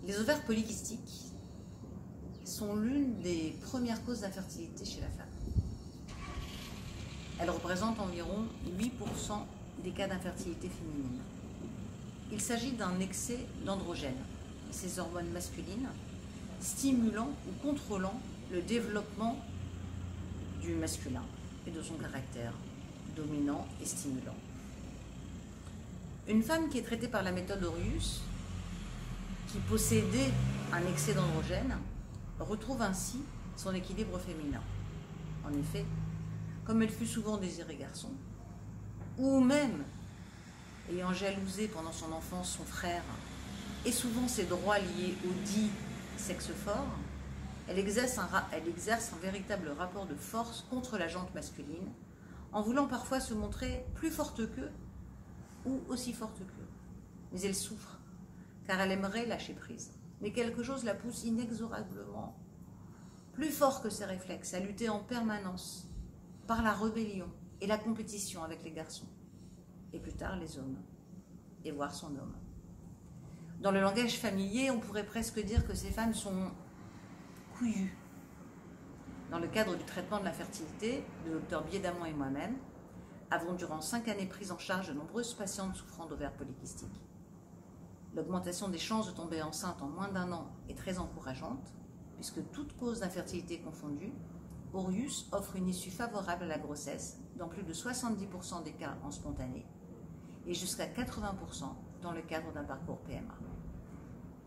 Les ovaires polykystiques sont l'une des premières causes d'infertilité chez la femme. Elles représentent environ 8% des cas d'infertilité féminine. Il s'agit d'un excès d'androgènes, ces hormones masculines, stimulant ou contrôlant le développement du masculin et de son caractère dominant et stimulant. Une femme qui est traitée par la méthode Orius, qui possédait un excès d'androgènes, retrouve ainsi son équilibre féminin. En effet, comme elle fut souvent désirée garçon, ou même ayant jalousé pendant son enfance son frère, et souvent ses droits liés au dit sexe fort, elle exerce un véritable rapport de force contre la jante masculine, en voulant parfois se montrer plus forte qu'eux ou aussi forte qu'eux. Mais elle souffre, car elle aimerait lâcher prise. Mais quelque chose la pousse inexorablement, plus fort que ses réflexes, à lutter en permanence par la rébellion et la compétition avec les garçons, et plus tard les hommes, et voir son homme. Dans le langage familier, on pourrait presque dire que ces femmes sont couillues. Dans le cadre du traitement de l'infertilité, le Dr Biedamon et moi-même avons durant 5 années pris en charge de nombreuses patientes souffrant d'ovaires polykystiques. L'augmentation des chances de tomber enceinte en moins d'1 an est très encourageante, puisque toute cause d'infertilité confondue, Orius offre une issue favorable à la grossesse dans plus de 70% des cas en spontané et jusqu'à 80% dans le cadre d'un parcours PMA.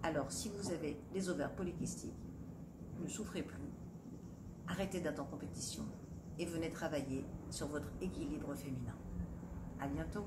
Alors, si vous avez des ovaires polykystiques, ne souffrez plus, arrêtez d'être en compétition et venez travailler sur votre équilibre féminin. À bientôt.